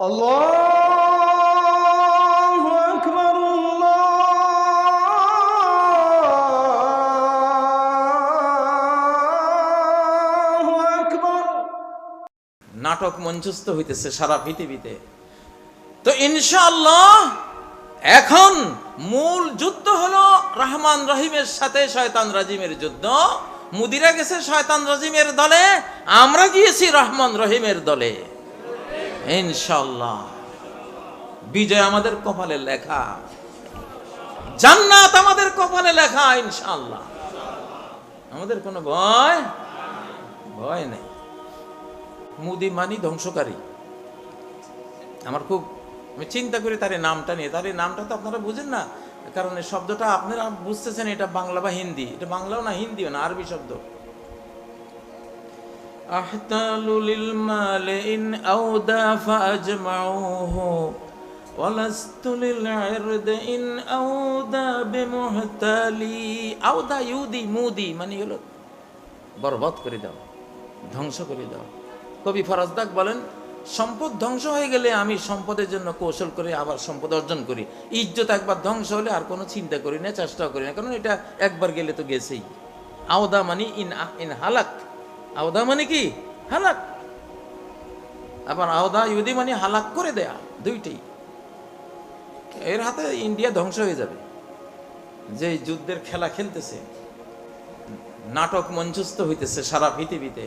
আল্লাহু আকবার, আল্লাহু আকবার। নাটক মঞ্চস্থ হইতেছে সারা পৃথিবীতে। তো ইনশাআল্লাহ এখন মূল যুদ্ধ হলো রহমান রহিমের সাথে শয়তান রাজিমের যুদ্ধ। মুদিরা গেছে শয়তান রাজিমের দলে, আমরা গিয়েছি রহমান রহিমের দলে। ইনশাআল্লাহ বিজয় আমাদের কপালে লেখা, জান্নাত আমাদের কপালে লেখা ইনশাআল্লাহ। আমাদের কোনো ভয় নেই। মুদি মানি ধ্বংসকারী। আমার খুব আমি চিন্তা করি তার নামটা নিয়ে। তার নামটা তো আপনারা বুঝেন না, কারণ এই শব্দটা আপনারা বুঝতেছেন এটা বাংলা বা হিন্দি। এটা বাংলাও না, হিন্দিও না, আরবি শব্দ। আহতালু লিল মাল ইন আউদা ফাজমাউহু ওয়ালাস্তু লিল ইরদ ইন আউদা বিমুহতালি। আউদা ইউদি মুদি মানে হলো বরবাদ করে দাও, ধ্বংস করে দাও। কবি ফরাজদাক বলেন, সম্পদ ধ্বংস হয়ে গেলে আমি সম্পদের জন্য কৌশল করে আবার সম্পদ অর্জন করি। ইজ্জত একবার ধ্বংস হলে আর কোনো চিন্তা করি না, চেষ্টাও করি না, কারণ এটা একবার গেলে তো গেছেই। আওদা মানে ইন হালাক। আওদা মানে কি? হালাক। আবার আওদা ইউদি মানে হালাক করে দেয়া, দুইটাই। এর হাতে ইন্ডিয়া ধ্বংস হয়ে যাবে। যে যুদ্ধের খেলা খেলতেছে, নাটক মঞ্চস্থ হইতেছে সারা পৃথিবীতে।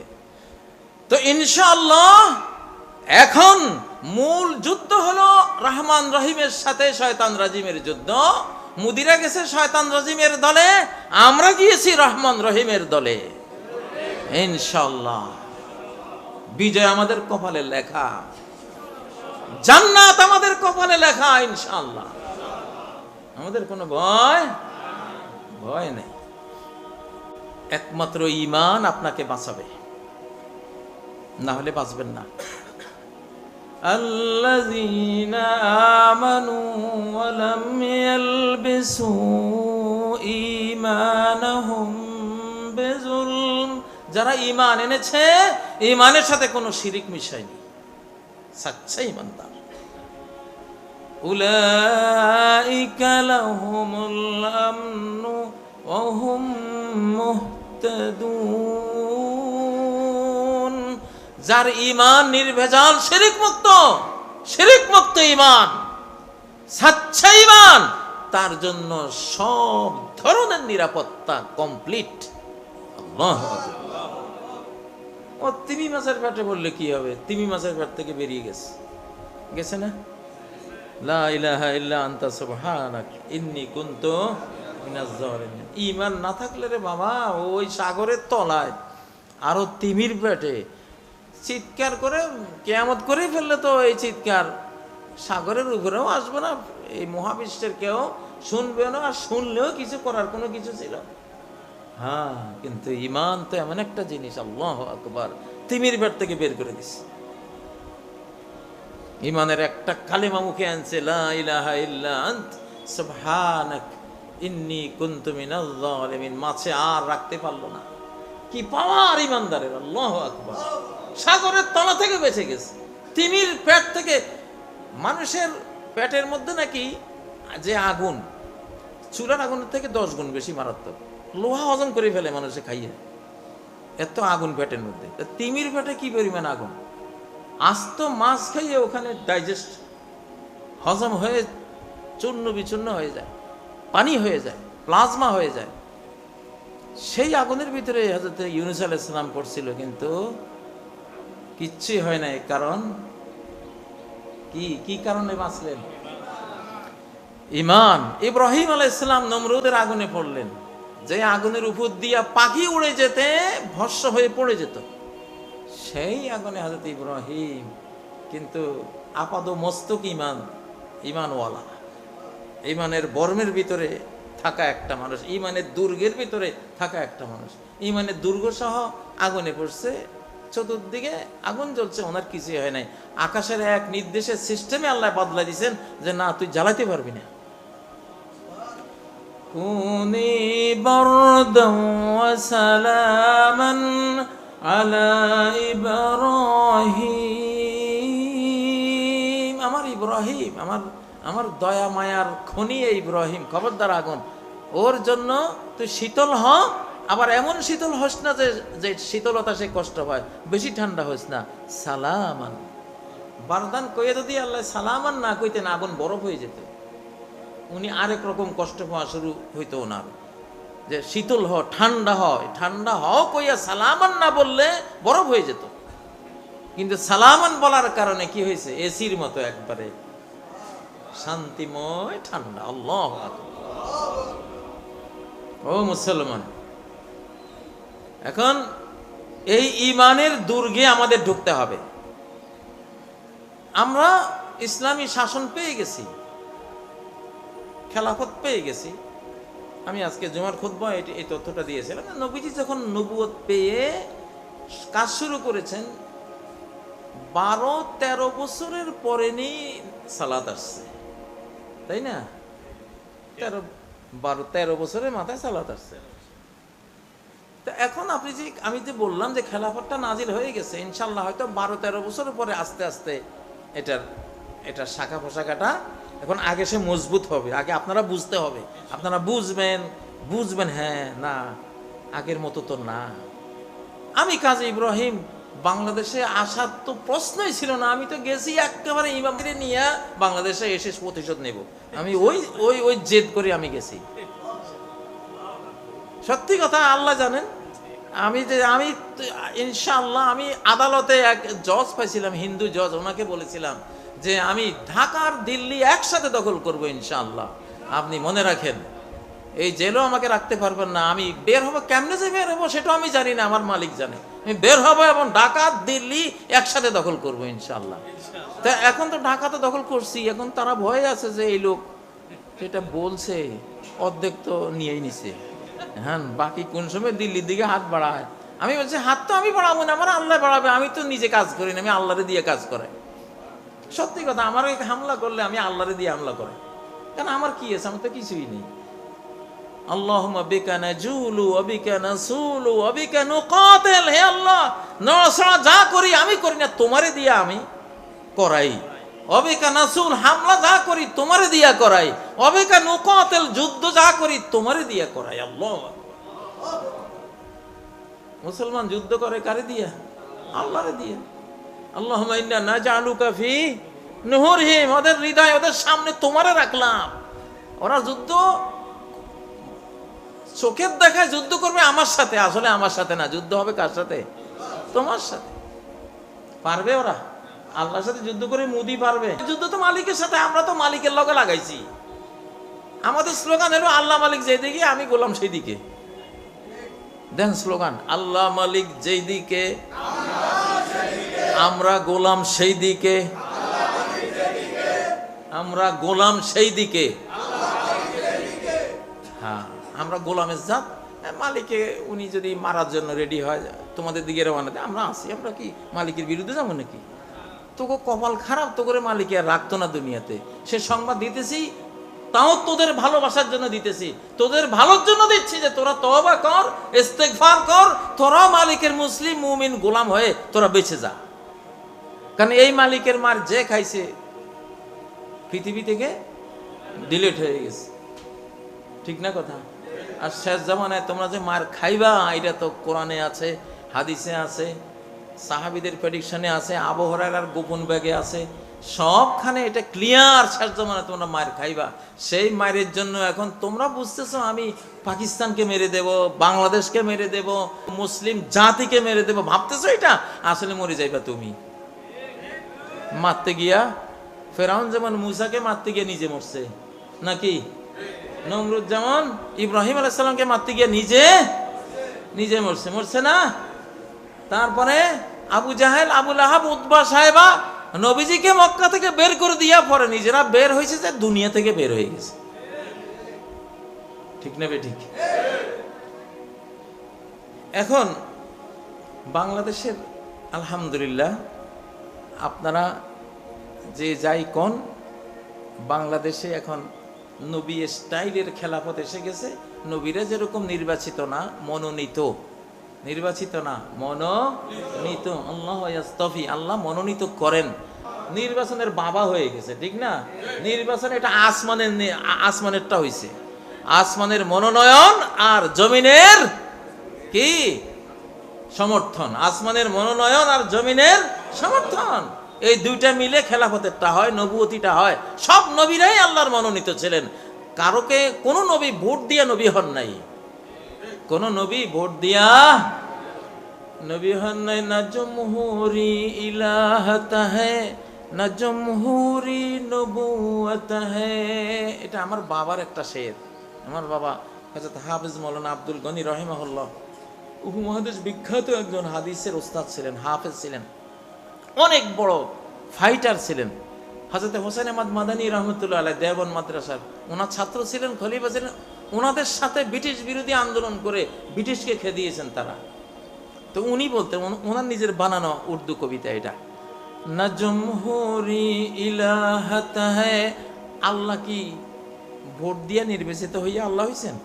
তো ইনশাআল্লাহ এখন মূল যুদ্ধ হলো রহমান রহিমের সাথে শয়তান রাজিমের যুদ্ধ। মুদিরা গেছে শয়তান রাজিমের দলে, আমরা গিয়েছি রহমান রহিমের দলে। ইনশাআল্লাহ বিজয় আমাদের কপালে লেখা, জান্নাত আমাদের কপালে লেখা ইনশাআল্লাহ। আমাদের কোনো ভয় নেই। একমাত্র ঈমান আপনাকে বাঁচাবে, না হলে বাঁচবেন না। আল্লাযীনা আমানু ওয়া লাম ইয়ালবিসু ঈমানাহুম বিযুলম। যারা ঈমান এনেছে, ঈমানের সাথে কোনো শিরিক মিশায়নি, সচ্চা ঈমানদার। উলাইকা লাহুমুল আমনু ওয়া হুম মুহতাদুন। যার ঈমান নির্ভেজাল, শিরিক মুক্ত ঈমান, সচ্চা ঈমান, তার জন্য সব ধরনের নিরাপত্তা কমপ্লিট। আল্লাহু আকবার। ও তিমি মাছের পেটে বললে কি হবে? তিমি মাছের পেট থেকে বেরিয়ে গেছে না? লা ইলাহা ইল্লা আনতা সুবহানাক ইন্নী কুনতু মিনাজ জালিমিন। ঈমান না থাকলে রে বাবা, ওই সাগরের তলায় আরো তিমির পেটে চিৎকার করে কিয়ামত করে ফেললে তো এই চিৎকার সাগরের উপরেও আসবে না, এই মহাবিশ্বের কেউ শুনবে না, আর শুনলেও কিছু করার কোনো কিছু ছিল। হ্যাঁ, কিন্তু ঈমান তো এমন একটা জিনিস, আল্লাহু আকবার, তিমির পেট থেকে বের করে দিছে। ঈমানের একটা কালিমা মুখে আনছে, লা ইলাহা ইল্লা আনত সুবহানাক ইন্নী কুনতু মিনাজ জালিমিন। মাছে আর রাখতে পারলো না। কি পাওয়ার ঈমানদারের! আল্লাহু আকবার। সাগরের তলা থেকে বেঁচে গেছে, তিমির পেট থেকে। মানুষের পেটের মধ্যে নাকি যে আগুন, চুলার আগুনের থেকে 10 গুণ বেশি মারাত্মক। লোহা হজম করে ফেলে মানুষে খাইয়ে, এত আগুন পেটের মধ্যে। তিমির পেটে কি পরিমাণ আগুন! আস্ত মাছ খাইয়ে ওখানে ডাইজেস্ট হজম হয়ে চূর্ণ বিচূর্ণ হয়ে যায়, পানি হয়ে যায়, প্লাজমা হয়ে যায়। সেই আগুনের ভিতরে হযরত ইউনূস আলাইহিস সালাম পড়ছিল, কিন্তু কিচ্ছুই হয় নাই। কারণ কি কারণে বাঁচলেন? ঈমান। ইব্রাহিম আলাইহিস সালাম নমরুদের আগুনে পড়লেন, যে আগুনের উপর দিয়া পাখি উড়ে যেতে ভস্ম হয়ে পড়ে যেত, সেই আগুনে হযরত ইব্রাহিম। কিন্তু আপাদ মস্তক ঈমানওয়ালা, ঈমানের বর্মের ভিতরে থাকা একটা মানুষ, ঈমানের দুর্গের ভিতরে থাকা একটা মানুষ, ঈমানের দুর্গ সহ আগুনে পড়ছে, চতুর্দিকে আগুন জ্বলছে, ওনার কিছুই হয় নাই। আকাশের এক নির্দেশের সিস্টেমে আল্লাহ বদলা দিয়েছেন যে না, তুই জ্বালাতে পারবি না। কুনি বারদান ওয়া সালামান আলা ইব্রাহিম ইব্রাহিম, আমার আমার দয়া মায়ার খনি ইব্রাহিম, খবরদার আগুন, ওর জন্য তুই শীতল হ, আবার এমন শীতল হস না যে যে শীতলতা সে কষ্ট হয়, বেশি ঠান্ডা হস না, সালামান। বারদান কয়ে যদি আল্লাহ সালামান না কইতেন আগুন বরফ হয়ে যেত, উনি আরেক রকম কষ্ট পাওয়া শুরু হইতো ওনার, যে শীতল হ, ঠান্ডা হয়, ঠান্ডা হও কইয়া সালামান না বললে বরফ হয়ে যেত। কিন্তু সালামান বলার কারণে কি হয়েছে, এসির মতো একবারে শান্তিময় ঠান্ডা। আল্লাহু আকবার। ও মুসলমান, এখন এই ঈমানের দুর্গে আমাদের ঢুকতে হবে। আমরা ইসলামী শাসন পেয়ে গেছি, খেলাফত পেয়ে গেছি। আমি আজকে জুমার খুতবা এই তথ্যটা দিয়েছিলাম, নবীজি যখন নবুয়ত পেয়ে কাজ শুরু করেছেন, 12-13 বছরের পরে নেই সালাত আসছে, তাই না? 12-13 বছরের মাথায় সালাত আসছে। তো এখন আপনি যে, আমি যে বললাম যে খেলাফতটা নাজিল হয়ে গেছে, ইনশাল্লাহ হয়তো 12-13 বছরের পরে আস্তে আস্তে এটার শাখা পোশাকাটা এখন আগে সে মজবুত হবে। আগে আপনারা বুঝতে হবে, আপনারা বুঝবেন হ্যাঁ না আগের মতো তো না। আমি কাজী ইব্রাহিম বাংলাদেশে আসার তো প্রশ্নই ছিল না, আমি তো গেছি একেবারে ইমামকে নিয়ে বাংলাদেশে এসে প্রতিশোধ নেব, আমি ওই জেদ করে আমি গেছি। সত্যি কথা আল্লাহ জানেন, আমি ইনশাআল্লাহ আমি আদালতে এক জজ পাইছিলাম, হিন্দু জজ, ওনাকে বলেছিলাম যে আমি ঢাকার দিল্লি একসাথে দখল করব ইনশাআল্লাহ, আপনি মনে রাখেন, এই জেলও আমাকে রাখতে পারবেন না, আমি বের হবো, কেমনে যে বের হবো সেটা আমি জানি না, আমার মালিক জানে, আমি বের হবো এবং ঢাকা দিল্লি একসাথে দখল করবো ইনশাআল্লাহ। তা এখন তো ঢাকা তো দখল করছি, এখন তারা ভয় আছে যে এই লোক যেটা বলছে অর্ধেক তো নিয়েই নিছে, হ্যাঁ বাকি কোন সময় দিল্লির দিকে হাত বাড়ায়। আমি বলছি হাত তো আমি বাড়াবো না, আমার আল্লাহ বাড়াবে, আমি তো নিজে কাজ করি না, আমি আল্লাহরে দিয়ে কাজ করাই। সত্যি কথা, আমার হামলা করলে আমি আল্লাহরে দিয়ে হামলা করাই, কেন আমার কি আছে, আমার তো কিছুই নেই। আল্লাহুম্মা বিকা নাজুলু ওয়া বিকা নাসুলু ওয়া বিকা নুকাতিল, হে আল্লাহ নড়াচড়া যা করি আমি করি না, তোমারে দিয়ে আমি করাই। অবিকা নাসুল, হামলা যা করি তোমারে দিয়া করাই। অবিকা নুকাতিল, যুদ্ধ যা করি তোমারে দিয়া করাই। আল্লাহ, মুসলমান যুদ্ধ করে কারে দিয়া? আল্লাহরে দিয়া। আল্লাহুম্মা ইন্না নাজআলুকা ফি নুহুরহিম, ওদের হৃদয়, ওদের সামনে তোমারে রাখলাম। ওরা যুদ্ধ চোখের দেখায় যুদ্ধ করবে আমার সাথে, আসলে আমার সাথে না, যুদ্ধ হবে কার সাথে? তোমার সাথে। পারবে ওরা আল্লাহর সাথে যুদ্ধ করে? মুদি পারবে? যুদ্ধ তো মালিকের সাথে, আমরা তো মালিকের লগে লাগাইছি। আমাদের স্লোগান হলো আল্লাহ মালিক যেই দিকে আমি গোলাম সেই দিকে। দেন স্লোগান, আল্লাহ মালিক যেই দিকে আমরা গোলাম সেই দিকে, আমরা গোলাম সেই দিকে। হ্যাঁ, আমরা গোলামের জাত, মালিকে উনি যদি মারার জন্য রেডি হয় তোমাদের দিকে রওনা দেয়, আমরা আসি, আমরা কি মালিকের বিরুদ্ধে যাবো নাকি? তোকে কপাল খারাপ, তো করে মালিকে আর রাখতো না দুনিয়াতে। সে সংবাদ দিতেছি, তাও তোদের ভালোবাসার জন্য দিতেছি, তোদের ভালোর জন্য দিচ্ছি যে তোরা তওবা কর, ইস্তেগফার কর, তোরা মালিকের মুসলিম মুমিন গোলাম হয়ে তোরা বেঁচে যা। কারণ এই মালিকের মার যে খাইছে পৃথিবী থেকে ডিলিট হয়ে গেছে, ঠিক না কথা? আর শেষ জামানায় তোমরা যে মার খাইবা, এটা তো কোরআনে আছে, হাদিসে আছে, সাহাবীদের প্রেডিকশনে আছে, আবু হুরায়রার গোপন ব্যাগে আছে, সবখানে এটা ক্লিয়ার। শেষ জামানায় তোমরা মার খাইবা। সেই মায়ের জন্য এখন তোমরা বুঝতেছো আমি পাকিস্তানকে মেরে দেব, বাংলাদেশকে মেরে দেব, মুসলিম জাতিকে মেরে দেব, ভাবতেছো এটা? আসলে মরে যাইবা তুমি মারতে গিয়া। ফেরাউন যেমন মুসাকে মারতে গিয়ে নিজে মরছে, নাকি নমরুদ যেমন ইব্রাহিম আলাইহিস সালামকে মারতে গিয়ে নিজে মরছে না? তারপরে আবু জাহেল, আবু লাহাব, উতবা সাহেবা নবীজিকে মক্কা থেকে বের করে দিয়া পরে নিজেরা বের হয়েছে, যে দুনিয়া থেকে বের হয়ে গেছে, ঠিক না? ঠিক। এখন বাংলাদেশের আলহামদুলিল্লাহ, আপনারা যে যাই কোন, বাংলাদেশে এখন নবী স্টাইলের খেলাফত এসে গেছে। নবীরা যেরকম নির্বাচিত না, মনোনীত, নির্বাচিত না, মনোনীত। আল্লাহ ইয়াস্তাফি, আল্লাহ মনোনীত করেন। নির্বাচনের বাবা হয়ে গেছে, ঠিক না? নির্বাচন এটা আসমানেরটা হইছে, আসমানের মনোনয়ন আর জমিনের কি সমর্থন, আসমানের মনোনয়ন আর জমিনের সমর্থন, এই দুইটা মিলে খেলাফতেরটা হয়, নবুয়তিটা হয়। সব নবীরাই আল্লাহর মনোনীত ছিলেন, কারোকে কোন নবী ভোট দিয়া নবী হন নাই, কোন নবী ভোট দিয়া নবী হন নাই। না জমহুরি ইলাহত হ্যায়, না জমহুরি নবুয়ত হ্যায়। এটা আমার বাবার একটা শের। আমার বাবা হযরত হাফেজ মাওলানা আব্দুল গনি রাহিমাহুল্লাহ উপমহাদেশ বিখ্যাত একজন হাদিসের ওস্তাদ ছিলেন, হাফেজ ছিলেন, অনেক বড় ফাইটার ছিলেন। হযরত হোসেন আহমদ মাদানী রহমতুল্লাহ আলাইহি দেওবন্দ মাদ্রাসার ওনার ছাত্র ছিলেন, খলিফা ছিলেন। ওনাদের সাথে ব্রিটিশ বিরোধী আন্দোলন করে ব্রিটিশকে খেদিয়েছেন তারা। তো উনি বলতেন, ওনার নিজের বানানো উর্দু কবিতা এটা, না জমহুরি ইলাহত হ্যায়, আল্লাহ কি ভোট দিয়ে নির্বাচিত হইয়া আল্লাহ হইছেন?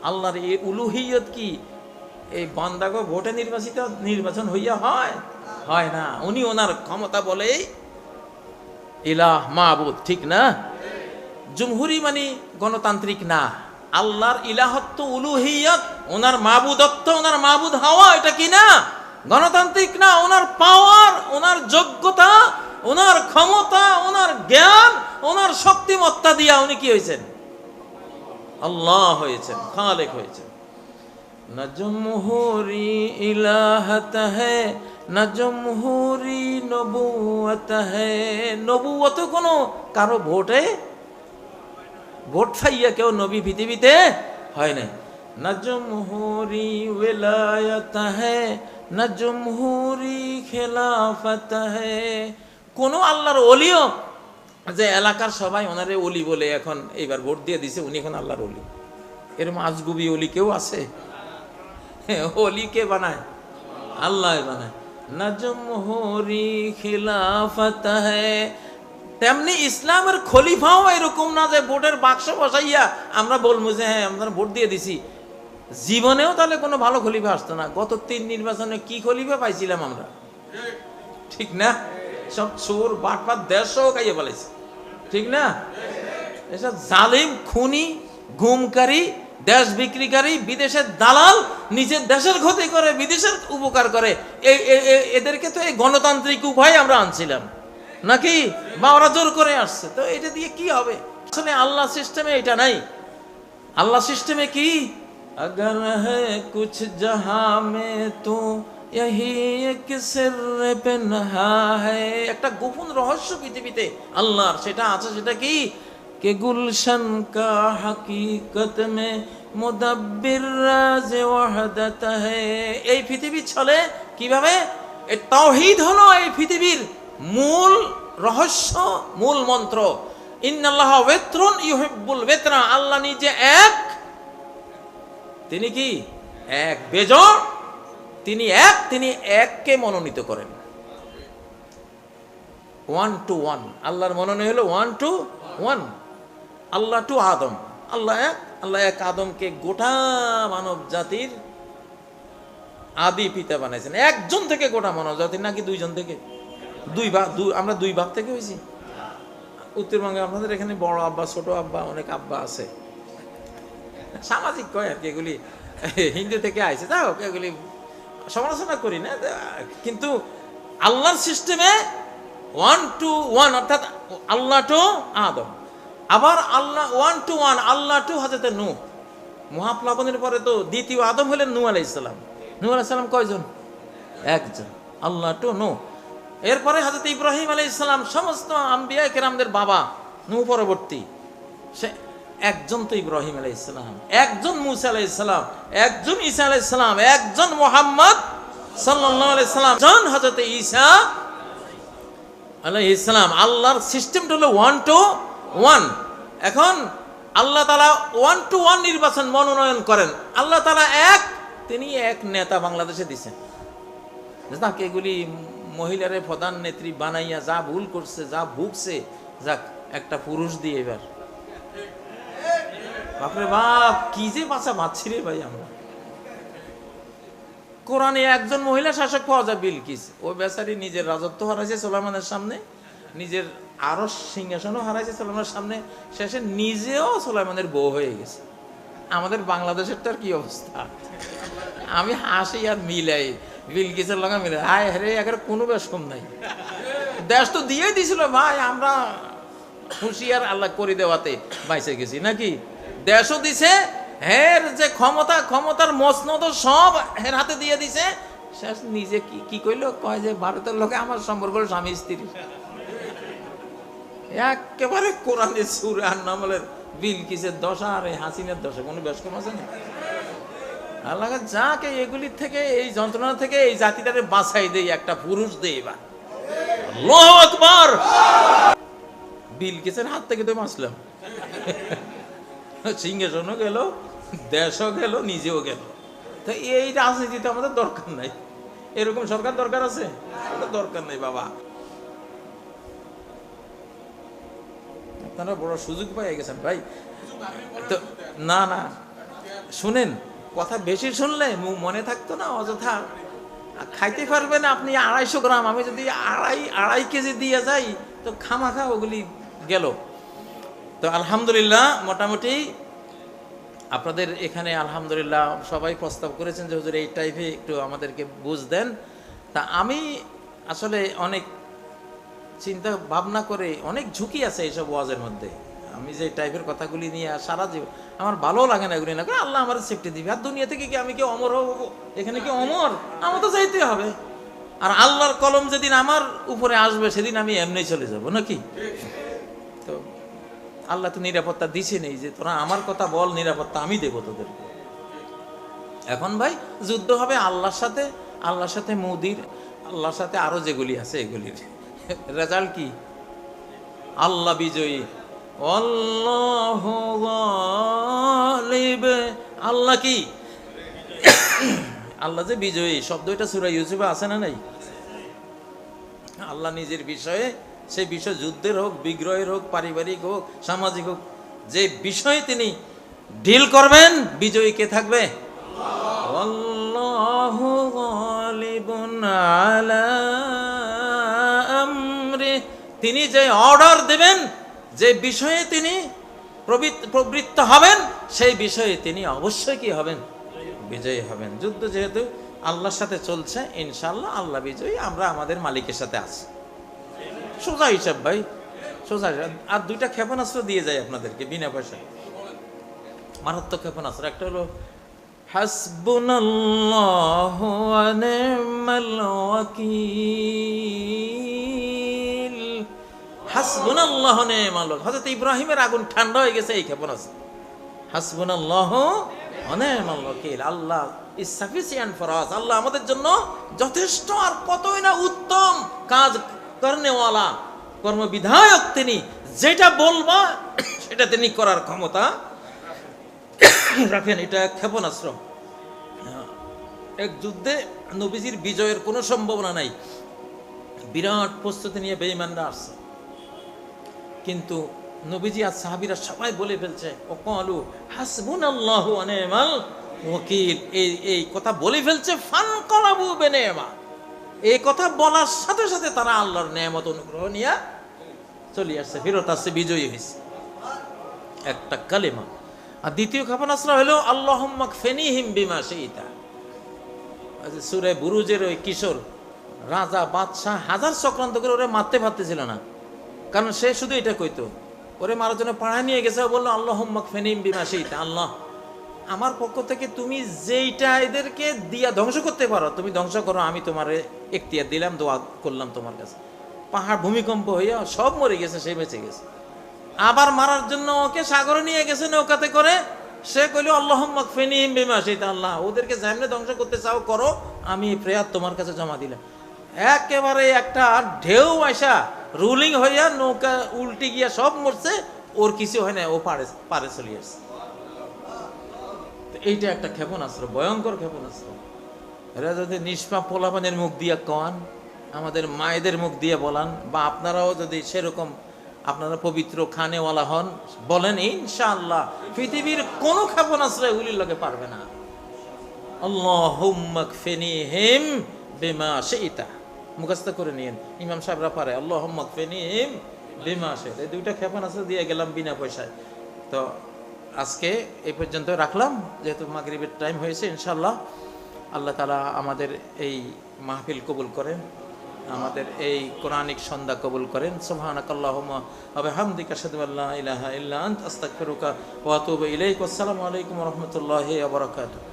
আল্লাহর এই উলুহিয়ত কি এই বান্দাগো ভোটে নির্বাচন হইয়া হয়? হয় না। উনি ওনার ক্ষমতা বলেই ইলাহ, মাবুদ, ঠিক না? জমহুরি মানে গণতান্ত্রিক না। আল্লাহর ইলাহত্ব, উলুহিয়ত, ওনার মাবুদত্ব, ওনার মাবুদ হওয়া, এটা কি না? গণতান্ত্রিক না। ওনার পাওয়ার, ওনার যোগ্যতা, ওনার ক্ষমতা, ওনার জ্ঞান, ওনার শক্তিমত্তা দিয়া উনি কি হয়েছেন? আল্লাহ হয়েছেন, খালেক হয়েছেন। না জমহুরি ইলাহত হ্যায়, না জমহুরি নবুয়ত হ্যায়। নবুয়ত কোনো কারো ভোটে ভোট পাইয়া কেউ নবী পৃথিবীতে হয় নাই। না জমহুরি ওয়ালায়াত হ্যায়, না জমহুরি খেলাফত হ্যায়। কোন আল্লাহর ওলিও যে এলাকার সবাই ওনারে ওলি বলে এখন এইবার ভোট দিয়ে দিছে, উনি এখন আল্লাহর ওলি, এরকম আজগুবি ওলি কেউ আছে? ওলি কে বানায়? আল্লাহ বানায়। না জমহুরি খিলাফত হ্যায়। তেমনি ইসলামের খলিফাও এরকম না যে ভোটের বাক্স বসাইয়া আমরা বলবো যে হ্যাঁ আমরা ভোট দিয়ে দিছি। জীবনেও তাহলে কোনো ভালো খলিফা আসতো না। গত 3 নির্বাচনে কি খলিফা পাইছিলাম আমরা, ঠিক না? সব চোর বাটপাত দেশও খাইয়ে ফেলেছে, ঠিক না? এসব জালিম, খুনি, গুমকারী, দেশ বিক্রিকারী, বিদেশের দালাল, নিজের দেশের ক্ষতি করে বিদেশের উপকার করে। এদেরকে তো এই গণতান্ত্রিক উপায় আমরা আনছিলাম নাকি, বা ওরা জোর করে আসছে। তো এটা দিয়ে কি হবে? আসলে আল্লাহ সিস্টেমে এটা নাই। আল্লাহ সিস্টেমে কি, अगर है कुछ जहां में तो यही एक सिर पे नहा है। একটা গোপন রহস্য পৃথিবীতে আল্লাহর, সেটা আছে। সেটা কি, কে গুলশন কা হकीकत में मुदब्बिर राज वहदत है। এই পৃথিবী চলে কিভাবে? এই তাওহীদ হলো এই পৃথিবীর মূল রহস্য, মূল মন্ত্র। ইন্নাল্লাহা ওয়াতরুন ইউহিব্বুল ওয়াতরা। আল্লাহ নিজে এক, তিনি কি এক, বেজোড়, তিনি এক, তিনি এককে মনোনীত করেন। 1 to 1 আল্লাহর মনোনয়ন হলো 1 to 1। আল্লাহ টু আদম, আল্লাহ এক, আল্লাহ এক আদমকে গোটা মানব জাতির আদি পিতা বানাইছেন। একজন থেকে গোটা মানব জাতির, নাকি 2 জন থেকে? আমরা 2 ভাগ থেকে হয়েছি। উত্তরবঙ্গে আপনাদের এখানে বড় আব্বা, ছোট আব্বা, অনেক আব্বা আছে, সামাজিক কয় আর কি, এগুলি হিন্দু থেকে আইছে। যাই হোক, এগুলি সমালোচনা করি না, কিন্তু আল্লাহর সিস্টেমে 1 to 1, অর্থাৎ আল্লাহ টু আদম। আবার আল্লাহ 1 to 1, আল্লাহ টু হযরত নূহ। মহাপ্লাবনের পরে তো দ্বিতীয় আদম হলেন নূহ আলাইহিস সালাম। নূহ আলাইহিস সালাম কয়জন? একজন। আল্লাহ টু নূহ। এরপরে হযরত ইব্রাহিম আলাইহিস সালাম, সমস্ত আম্বিয়া কেরামদের বাবা, নূহ পরবর্তী, সে একজন তো ইব্রাহিম আলাইহিস সালাম, একজন মূসা আলাইহিস সালাম, একজন ঈসা আলাইহিস সালাম, একজন মুহাম্মদ সাল্লাল্লাহু আলাইহি সাল্লাম, একজন হযরত ঈসা আলাইহিস সালাম। আল্লাহর সিস্টেমটা হলো 1 to 1। এখন আল্লাহ তাআলা 1 to 1 নির্বাচন মনোনয়ন করেন। আল্লাহ তাআলা এক, তিনি এক নেতা বাংলাদেশে দিয়েছেন। যাক, এগুলি মহিলারে প্রধান নেত্রী বানাইয়া যা ভুল করছে, যা ভুগছে, যাক একটা পুরুষ দিয়ে এবার, বাপরে বাপ, কি যে বাঁচা বাঁচছি রে ভাই আমরা। কোরআনে একজন মহিলা শাসক পাওয়া যায়, বিলকিস। ও বেচারি নিজের রাজত্ব হারাইছে সুলাইমানের সামনে, নিজের আরো সিংহাসনও হারাইছে সুলাইমানের সামনে, শেষে নিজেও সুলাইমানের বউ হয়ে গেছে। আমাদের বাংলাদেশেরটার কি অবস্থা? আমি হাসি আর মিলাই, বিলকিসের লগে মিলাই, হায় হ্যাঁ একের কোনো বেশম নাই। দেশ তো দিয়ে দিছিল ভাই, আমরা হুঁশিয়ার আল্লাহ করে দেওয়াতে বাইসে গেছি নাকি? দেশও দিছে, হের যে ক্ষমতার মসনদ সব হের হাতে দিয়ে দিছে, শেষ নিজে কি কইলো, কয় যে ভারতের লোকে আমার সম্পর্ক স্বামী স্ত্রী। একেবারে কোরআনের সূরা আন-নামলের বিলকিসের দশা আর এই হাসিনের দশা কোনো বেশ কম আছে না? আল্লাহ যাকে এগুলি থেকে, এই যন্ত্রণা থেকে এই জাতিটারে বাঁচাই দেই, একটা পুরুষ দেই। এবার আল্লাহু আকবার। বিলকিসের হাত থেকে তো বাঁচলাম, সিংহাসনও গেল, দেশও গেল, নিজেও গেল। তো এই রাজনীতিতে আমাদের দরকার নাই, এরকম সরকার দরকার আছে? দরকার নেই বাবা। আপনারা বড় সুযোগ পেয়ে গেছেন ভাই। তো না না শুনেন, কথা বেশি শুনলে মনে থাকতো না, অযথা খাইতে পারবেন আপনি 250 গ্রাম। আমি যদি আড়াই কেজি দিয়ে যাই তো খামাখা ওগুলি গেল। তো আলহামদুলিল্লাহ, মোটামুটি আপনাদের এখানে আলহামদুলিল্লাহ সবাই প্রস্তাব করেছেন যে হুজুর এই টাইপে একটু আমাদেরকে বুঝ দেন। তা আমি আসলে অনেক চিন্তা ভাবনা করে, অনেক ঝুঁকি আছে এইসব ওয়াজের মধ্যে। আমি যে টাইপের কথাগুলি নিয়ে সারা জীবন আমার ভালো লাগে না এগুলি না, আল্লাহ আমার সেফটি দিবে। আর দুনিয়া থেকে কি আমি কি অমর হবো? এখানে কি অমর? আমার তো চাইতে হবে। আর আল্লাহর কলম যেদিন আমার উপরে আসবে সেদিন আমি এমনি চলে যাব নাকি? তো আল্লাহ তো নিরাপত্তা দিছে নেই যে তোরা আমার কথা বল, নিরাপত্তা আমি দেবো তোদের। এখন ভাই যুদ্ধ হবে আল্লাহর সাথে মোদির, আল্লাহর সাথে আরো যেগুলি আছে এগুলির। রেজাল্ট কি? আল্লাহ বিজয়ী। আল্লাহু গালিব। আল্লাহ কি? আল্লাহ যে বিজয়ী, শব্দ এটা সূরা ইউসুফে আছে না নাই? আল্লাহ নিজের বিষয়ে, সেই বিষয় যুদ্ধের হোক, বিগ্রহের হোক, পারিবারিক হোক, সামাজিক হোক, যে বিষয়ে তিনি ডিল করবেন, বিজয়ী কে থাকবে? আল্লাহু গালিবুন আলা আমরি। তিনি যে অর্ডার দেবেন, যে বিষয়ে তিনি প্রবৃত্ত হবেন, সেই বিষয়ে তিনি অবশ্যই কি হবেন? বিজয়ী হবেন। যুদ্ধ যেহেতু আল্লাহর সাথে চলছে, ইনশাআল্লাহ আল্লাহ বিজয়ী, আমরা আমাদের মালিকের সাথে আছি। সোজা হিসাব ভাই, সোজা। আর 2টা ক্ষেপণাস্ত্র দিয়ে যায় আপনাদেরকে বিনা পয়সায়, মারাত্মক ক্ষেপণাস্ত্র। একটা হলো হাসবুনাল্লাহু ওয়া নি'মাল ওয়াকিল। হাসবুনাল্লাহু ওয়া নি'মাল ওয়াকিল। হযরত ইব্রাহিমের আগুন ঠান্ডা হয়ে গেছে এই ক্ষেপণাস্ত্র। হাসবুনাল্লাহু ওয়া নি'মাল ওয়াকিল। আল্লাহ ইজ সাফিসিয়েন্ট ফর আস। আল্লাহ আমাদের জন্য যথেষ্ট, আর কতই না উত্তম কাজ কর্নেওয়ালা, কর্মবিধায়ক তিনি। যেটা বলবা সেটা তিনি করার ক্ষমতা রাখেন। এটা ক্ষেপণাস্ত্র। এক যুদ্ধে নবীজির বিজয়ের কোনো সম্ভাবনা নাই, বিরাট প্রস্তুতি নিয়ে বেঈমানরা আসছে, কিন্তু নবীজি আর সাহাবীরা সবাই বলে ফেলছে ওয়াকালু হাসবুনাল্লাহু ওয়া নি'মাল ওয়াকিল। এই কথা বলে ফেলছে, ফানকালাবু বিনি'মা। এই কথা বলার সাথে সাথে তারা আল্লাহর নেয়ামত অনুগ্রহ নিয়ে চলে আসছে, ফেরত আসছে, বিজয়ী হয়েছে। একটা কালেমা। আর দ্বিতীয় ক্ষেপণাস্ত্র হলো আল্লাহুম্মা কফিনিহিম বিমা শি'তা। সূরা বুরুজের ওই কিশোর রাজা বাদশাহ হাজার চক্রান্ত করে ওরে মারতে পারতেছিল না, কারণ সে শুধু এটা কইতো, ওরে মারার জন্য পাড়ায় নিয়ে গেছে, বললো আল্লাহুম্মা কফিনিহিম বিমা শি'তা। আল্লাহ আমার পক্ষ থেকে তুমি যেইটা এদেরকে দিয়া ধ্বংস করতে পারো তুমি ধ্বংস করো, আমি তোমার এখতিয়ার দিলাম, দোয়া করলাম তোমার কাছে। পাহাড় ভূমিকম্প হইয়া সব মরে গেছে, সে বেঁচে গেছে। আবার মারার জন্য ওকে সাগরে নিয়ে গেছে নৌকাতে করে, সে কইল আল্লাহুম্মা কফিনিহিম বিমা শি'তা। আল্লাহ ওদেরকে যেমনে ধ্বংস করতে চাও করো, আমি প্রেয়ার তোমার কাছে জমা দিলাম। একেবারে একটা ঢেউ আসা রুলিং হইয়া নৌকা উল্টে গিয়া সব মরছে, ওর কিছু হয় না, ও পারে চলে আসছে। এইটা একটা ক্ষেপণাস্ত্র, ভয়ঙ্কর ক্ষেপণাস্ত্র। এরা যদি নিষ্পাপ পোলাপানের মুখ দিয়া কন, আমাদের মায়েদের মুখ দিয়ে বলান, বা আপনারাও যদি সেরকম আপনারা পবিত্র খানেওয়ালা হন, বলেন ইনশাআল্লাহ পৃথিবীর কোনো ক্ষেপণাস্ত্র এগুলির লগে পারবে না। আল্লাহুম্মা কফিনিহিম বিমা শিইতা, মুখস্থ করে নিন, ইমাম সাহেবরা পারে। আল্লাহুম্মা কফিনিহিম বিমা শিইতা, এই দুইটা ক্ষেপণাস্ত্র দিয়ে গেলাম বিনা পয়সায়। তো আজকে এই পর্যন্ত রাখলাম, যেহেতু মাগরিবের টাইম হয়েছে। ইনশাআল্লাহ আল্লাহ তাআলা আমাদের এই মাহফিল কবুল করেন, আমাদের এই কোরআনিক সন্ধ্যা কবুল করেন। সুবহানাকাল্লাহুম্মা ওয়া বিহামদিকা আশহাদু আল্লা ইলাহা ইল্লা আনতা আস্তাগফিরুকা ওয়া আতুবু ইলাইক। আসসালামু আলাইকুম ওয়া রাহমাতুল্লাহি ওয়া বারাকাতুহু।